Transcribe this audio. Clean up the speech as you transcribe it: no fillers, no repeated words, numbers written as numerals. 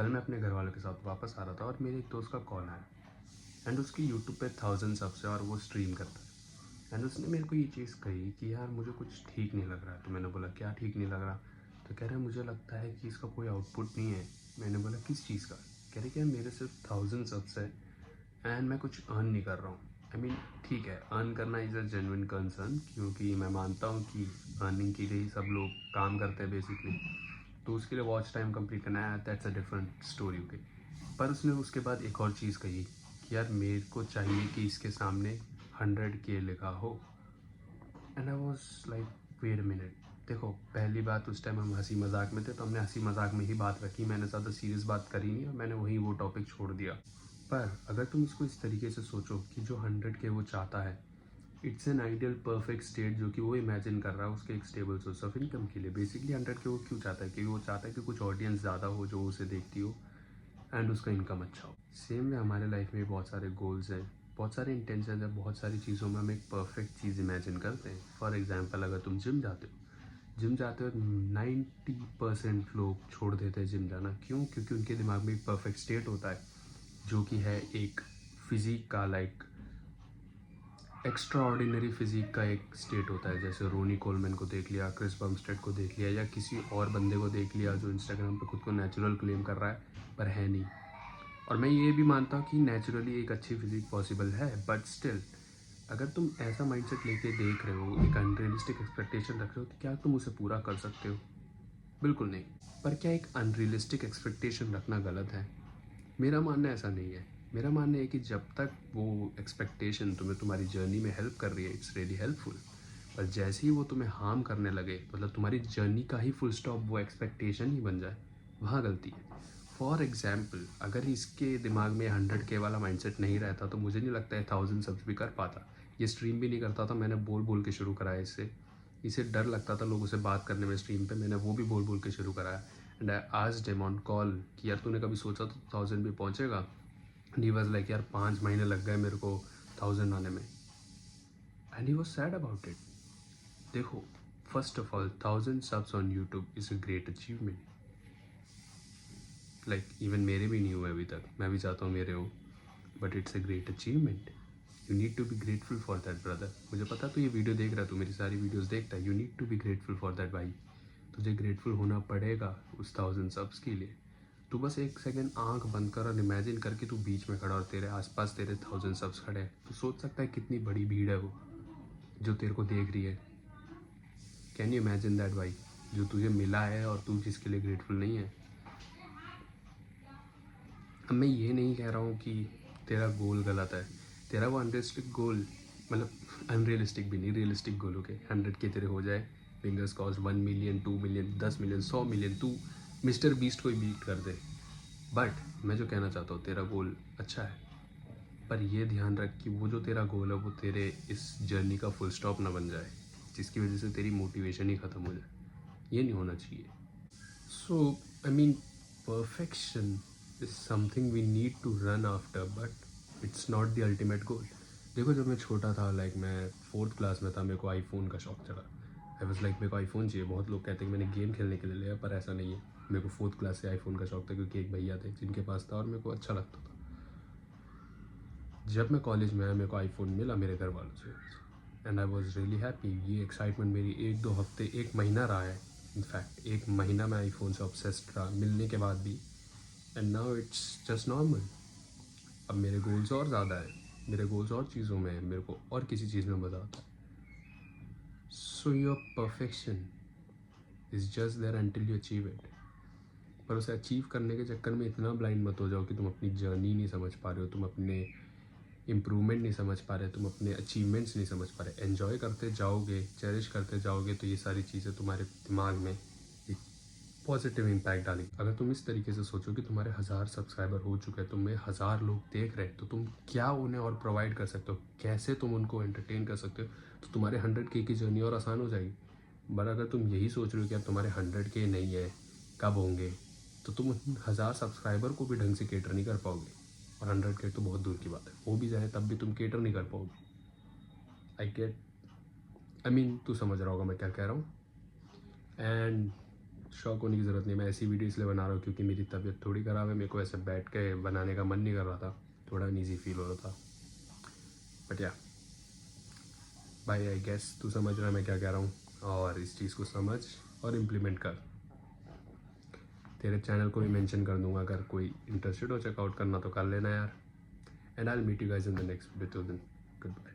कल मैं अपने घर वालों के साथ वापस आ रहा था और मेरे एक दोस्त का कॉल आया एंड उसकी यूट्यूब पे 1000 सब्स है और वो स्ट्रीम करता है। एंड उसने मेरे को ये चीज़ कही कि यार मुझे कुछ ठीक नहीं लग रहा है। तो मैंने बोला क्या ठीक नहीं लग रहा? तो कह रहे मुझे लगता है कि इसका कोई आउटपुट नहीं है। मैंने बोला किस चीज़ का? कह रहे कि यार मेरे सिर्फ 1000 सब्स है एंड मैं कुछ अर्न नहीं कर रहा हूँ। आई मीन ठीक है, अर्न करना इज़ अ जेन्युइन कंसर्न, क्योंकि मैं मानता हूँ कि अर्निंग के लिए ही सब लोग काम करते हैं बेसिकली। तो उसके लिए वॉच टाइम कंप्लीट करना है, that's a different story. Okay, पर उसने उसके बाद एक और चीज़ कही कि यार मेरे को चाहिए कि इसके सामने 100K लिखा हो। And I was like wait a minute. देखो, पहली बात उस टाइम हम हंसी मजाक में थे तो हमने हंसी मजाक में ही बात रखी, मैंने ज़्यादा सीरियस बात करी नहीं और मैंने वहीं वो टॉपिक छोड़ दिया। पर अगर तुम इसको इस तरीके से सोचो कि जो 100K वो चाहता है, it's an ideal perfect state जो कि वो इमेजिन कर रहा है उसके एक स्टेबल सोर्स ऑफ इनकम के लिए। बेसिकली 100K वो क्यों चाहता है? क्योंकि वो चाहता है कि कुछ ऑडियंस ज़्यादा हो जो उसे देखती हो एंड उसका इनकम अच्छा हो। सेम में हमारे लाइफ में बहुत सारे गोल्स हैं, बहुत सारे इंटेंशन हैं, बहुत सारी चीज़ों में हम एक परफेक्ट चीज़ इमेजिन करते हैं। फॉर एग्जाम्पल, अगर तुम जिम जाते हो 90% लोग छोड़ देते हैं जिम जाना। क्यों? क्योंकि उनके दिमाग में एक परफेक्ट स्टेट होता है जो कि है एक फिज़िक का, लाइक एक्स्ट्रा ऑर्डिनरी फिज़िक का एक स्टेट होता है। जैसे रोनी कोलमैन को देख लिया, क्रिस बमस्टेड को देख लिया, या किसी और बंदे को देख लिया जो इंस्टाग्राम पे खुद को नेचुरल क्लेम कर रहा है पर है नहीं। और मैं ये भी मानता हूँ कि नेचुरली एक अच्छी फिज़िक पॉसिबल है, बट स्टिल अगर तुम ऐसा माइंडसेट लेके देख रहे हो, एक अनरियलिस्टिक एक्सपेक्टेशन रख रहे हो, तो क्या तुम उसे पूरा कर सकते हो? बिल्कुल नहीं। पर क्या एक अनरियलिस्टिक एक्सपेक्टेशन रखना गलत है? मेरा मानना ऐसा नहीं है। मेरा मानना है कि जब तक वो एक्सपेक्टेशन तुम्हें तुम्हारी जर्नी में हेल्प कर रही है, इट्स रियली हेल्पफुल। पर जैसे ही वो तुम्हें हार्म करने लगे, मतलब तुम्हारी जर्नी का ही फुल स्टॉप वो एक्सपेक्टेशन ही बन जाए, वहाँ गलती है। फॉर एग्जाम्पल, अगर इसके दिमाग में 100K वाला माइंडसेट नहीं रहता तो मुझे नहीं लगता है 1000 सब्स भी कर पाता। ये स्ट्रीम भी नहीं करता था। मैंने बोल बोल के शुरू कराया इससे। इसे डर लगता था लोगों से बात करने में स्ट्रीम पे, मैंने वो भी बोल बोल के शुरू कराया। And I asked him on call कि यार तूने कभी सोचा तो 1000 भी पहुंचेगा? एंड ही वाज लाइक यार 5 महीने लग गए मेरे को 1000 आने में। And he was sad about it. देखो, first of all 1000 subs on YouTube is a great achievement. Like even मेरे भी नहीं हुए अभी तक, मैं भी चाहता हूँ मेरे हो, but it's a great achievement. You need to be grateful for that brother. मुझे पता तो ये वीडियो देख रहा है, तू मेरी सारी वीडियोस देखता है। You need to be grateful for that भाई। तुझे ग्रेटफुल होना पड़ेगा उस 1000 सब्स के लिए। तू बस एक सेकंड आंख बंद कर और इमेजिन कर कि तू बीच में खड़ा और तेरे आसपास तेरे 1000 सब्स खड़े हैं। तू सोच सकता है कितनी बड़ी भीड़ है वो जो तेरे को देख रही है। कैन यू इमेजिन दैट भाई, जो तुझे मिला है और तू जिसके लिए ग्रेटफुल नहीं है। अब मैं ये नहीं कह रहा हूँ कि तेरा गोल गलत है। तेरा वो अनरियलिस्टिक गोल, मतलब अनरियलिस्टिक भी नहीं, रियलिस्टिक गोल हो के 100K तेरे हो जाए, fingers cost 1 million 2 million 10 million 100 million, तू मिस्टर बीस्ट को ही बीट कर दे। बट मैं जो कहना चाहता हूँ, तेरा गोल अच्छा है, पर ये ध्यान रख कि वो जो तेरा गोल है वो तेरे इस जर्नी का फुल स्टॉप ना बन जाए, जिसकी वजह से तेरी मोटिवेशन ही ख़त्म हो जाए। ये नहीं होना चाहिए। So I mean, perfection is something we need to run after, but it's not the ultimate goal. देखो, जब मैं छोटा था, लाइक मैं 4th क्लास में था, मेरे को आईफोन का शौक चढ़ा। आई वॉज लाइक मेरे को आईफोन चाहिए। बहुत लोग कहते हैं कि मैंने गेम खेलने के लिए लिया, पर ऐसा नहीं है। मेरे को 4th क्लास से आईफोन का शौक था क्योंकि एक भैया थे जिनके पास था और मेरे को अच्छा लगता था। जब मैं कॉलेज में आया, मेरे को आईफोन मिला मेरे घर वालों से and I was really happy. ये एक्साइटमेंट मेरी 1-2 हफ्ते, 1 महीना रहा है। इनफैक्ट 1 महीना मैं आईफोन से ऑब्सेस्ड रहा मिलने के बाद भी। And now it's just normal. अब मेरे गोल्स और ज़्यादा है, मेरे गोल्स और चीज़ों में है, मेरे को और किसी चीज़ में मज़ा आता है। So your perfection is just there until you achieve it. पर उसे अचीव करने के चक्कर में इतना ब्लाइंड मत हो जाओ कि तुम अपनी जर्नी नहीं समझ पा रहे हो, तुम अपने इम्प्रूवमेंट नहीं समझ पा रहे, तुम अपने अचीवमेंट्स नहीं समझ पा रहे। एन्जॉय करते जाओगे, चेरिश करते जाओगे, तो ये सारी चीज़ें तुम्हारे दिमाग में एक पॉजिटिव इम्पैक्ट डालेगी। अगर तुम इस तरीके से सोचो कि तुम्हारे 1000 सब्सक्राइबर हो चुके हैं, तुम्हें 1000 लोग देख रहे हैं, तो तुम क्या उन्हें और प्रोवाइड कर सकते हो, कैसे तुम उनको एंटरटेन कर सकते हो, तो तुम्हारे 100K की जर्नी और आसान हो जाएगी। बट अगर तुम यही सोच रहे हो कि अब तुम्हारे 100K नहीं है, कब होंगे, तो तुम उन 1000 सब्सक्राइबर को भी ढंग से केटर नहीं कर पाओगे। और 100K तो बहुत दूर की बात है, हो भी जाए तब भी तुम केटर नहीं कर पाओगे। आई मीन तू समझ रहा होगा मैं क्या कह रहा हूँ। एंड शौक होने की ज़रूरत नहीं, मैं ऐसी वीडियो इसलिए बना रहा हूँ क्योंकि मेरी तबीयत थोड़ी ख़राब है, मेरे को ऐसे बैठ के बनाने का मन नहीं कर रहा था, थोड़ा अनईजी फील हो रहा था। बट या भाई आई गेस तू समझ रहा है मैं क्या कह रहा हूँ, और इस चीज़ को समझ और इम्प्लीमेंट कर। तेरे चैनल को भी मेंशन कर दूंगा, अगर कोई इंटरेस्टेड हो चेकआउट करना तो कर लेना यार। And I will meet you guys in the next video. Till then good bye.